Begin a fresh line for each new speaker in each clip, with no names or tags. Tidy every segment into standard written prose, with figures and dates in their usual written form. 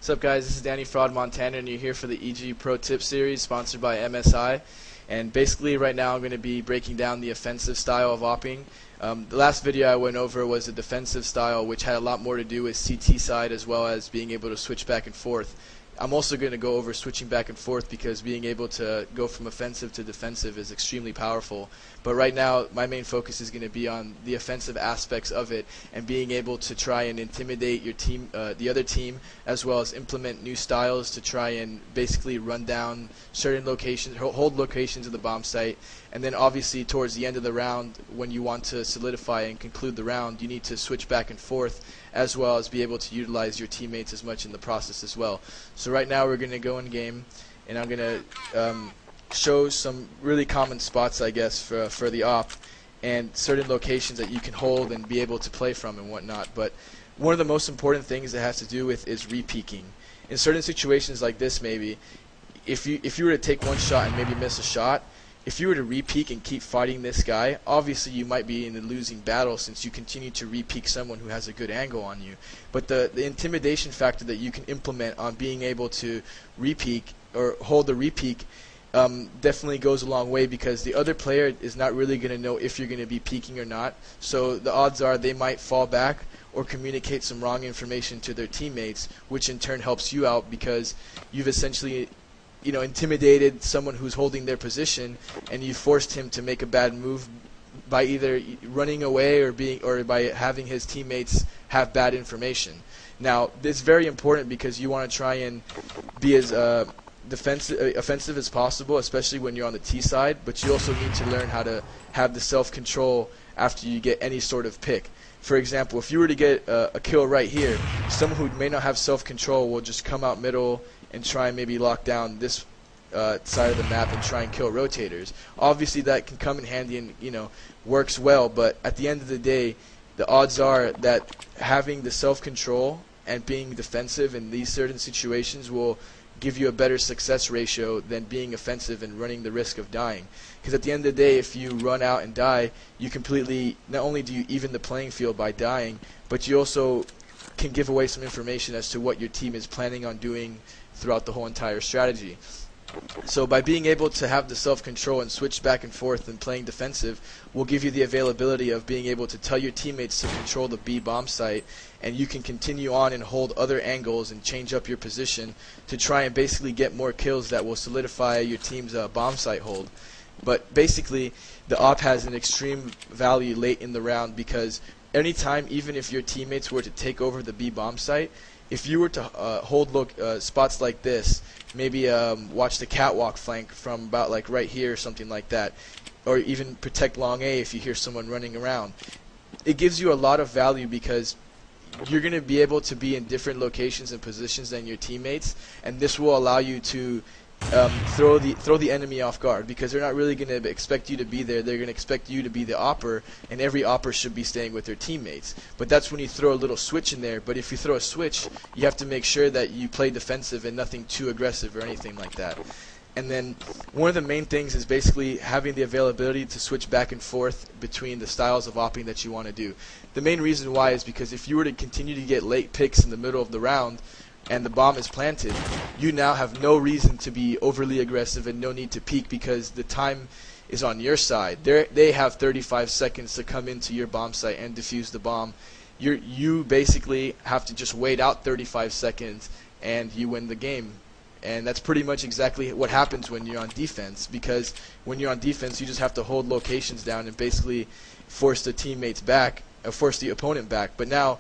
What's up, guys? This is Danny fRoD Montana, and you're here for the EG Pro Tip Series sponsored by MSI. And basically right now I'm going to be breaking down the offensive style of AWPing. The last video I went over was the defensive style, which had a lot more to do with CT side as well as being able to switch back and forth. I'm also going to go over switching back and forth because being able to go from offensive to defensive is extremely powerful. But right now my main focus is going to be on the offensive aspects of it and being able to try and intimidate your team, the other team, as well as implement new styles to try and basically run down certain locations, hold locations of the bomb site. And then obviously towards the end of the round, when you want to solidify and conclude the round, you need to switch back and forth as well as be able to utilize your teammates as much in the process as well. So right now we're going to go in game, and I'm going to show some really common spots, I guess, for the AWP and certain locations that you can hold and be able to play from and whatnot. But one of the most important things that has to do with is re-peeking. In certain situations like this, maybe, if you were to take one shot and maybe miss a shot, if you were to re-peek and keep fighting this guy, obviously you might be in a losing battle since you continue to re-peek someone who has a good angle on you. But the intimidation factor that you can implement on being able to re-peek or hold the re-peek definitely goes a long way, because the other player is not really going to know if you're going to be peeking or not. So the odds are they might fall back or communicate some wrong information to their teammates, which in turn helps you out because you've essentially intimidated someone who's holding their position, and you forced him to make a bad move by either running away or by having his teammates have bad information. Now, this is very important because you want to try and be as offensive as possible, especially when you're on the T side, but you also need to learn how to have the self-control after you get any sort of pick. For example, if you were to get a kill right here, someone who may not have self-control will just come out middle and try and maybe lock down this side of the map and try and kill rotators. Obviously that can come in handy and works well, but at the end of the day, the odds are that having the self-control and being defensive in these certain situations will give you a better success ratio than being offensive and running the risk of dying. Because at the end of the day, if you run out and die, you completely, not only do you even the playing field by dying, but you also can give away some information as to what your team is planning on doing throughout the whole entire strategy. So by being able to have the self-control and switch back and forth and playing defensive will give you the availability of being able to tell your teammates to control the B bomb site, and you can continue on and hold other angles and change up your position to try and basically get more kills that will solidify your team's bomb site hold. But basically the AWP has an extreme value late in the round, because anytime, even if your teammates were to take over the B bomb site, if you were to hold spots like this, maybe watch the catwalk flank from about like right here or something like that, or even protect long A if you hear someone running around, it gives you a lot of value because you're going to be able to be in different locations and positions than your teammates, and this will allow you to throw the enemy off guard, because they're not really going to expect you to be there. They're going to expect you to be the opper, and every opper should be staying with their teammates. But that's when you throw a little switch in there. But if you throw a switch, you have to make sure that you play defensive and nothing too aggressive or anything like that. And then one of the main things is basically having the availability to switch back and forth between the styles of AWPing that you want to do. The main reason why is because if you were to continue to get late picks in the middle of the round and the bomb is planted, you now have no reason to be overly aggressive and no need to peek, because the time is on your side. They have 35 seconds to come into your bomb site and defuse the bomb. You basically have to just wait out 35 seconds and you win the game. And that's pretty much exactly what happens when you're on defense, because when you're on defense you just have to hold locations down and basically force the teammates back, or force the opponent back. But now,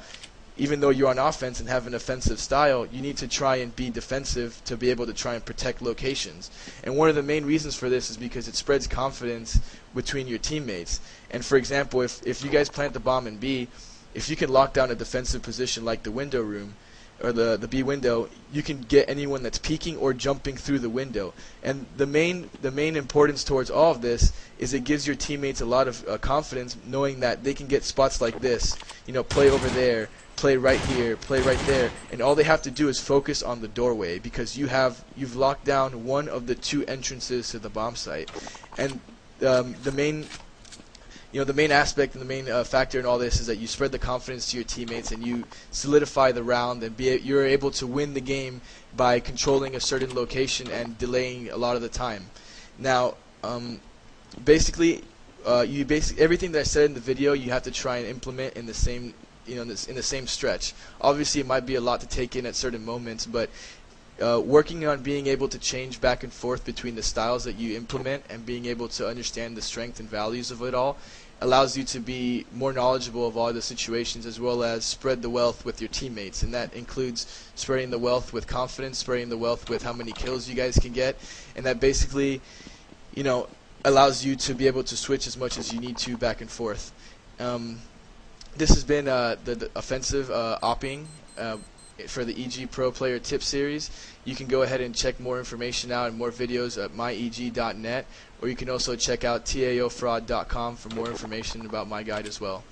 even though you're on offense and have an offensive style, you need to try and be defensive to be able to try and protect locations. And one of the main reasons for this is because it spreads confidence between your teammates. And for example, if you guys plant the bomb in B, if you can lock down a defensive position like the window room, or the B window, you can get anyone that's peeking or jumping through the window. And the main importance towards all of this is it gives your teammates a lot of confidence, knowing that they can get spots like this, play over there, play right here, play right there, and all they have to do is focus on the doorway, because you've locked down one of the two entrances to the bomb site. And the main the main aspect and the main factor in all this is that you spread the confidence to your teammates and you solidify the round, and you're able to win the game by controlling a certain location and delaying a lot of the time. Now, basically, everything that I said in the video, you have to try and implement in the same, in the same stretch. Obviously, it might be a lot to take in at certain moments, but working on being able to change back and forth between the styles that you implement and being able to understand the strength and values of it all allows you to be more knowledgeable of all the situations, as well as spread the wealth with your teammates. And that includes spreading the wealth with confidence, spreading the wealth with how many kills you guys can get, and that basically, allows you to be able to switch as much as you need to back and forth. This has been the offensive AWPing for the EG Pro Player Tip Series. You can go ahead and check more information out and more videos at myeg.net, or you can also check out taofrod.com for more information about my guide as well.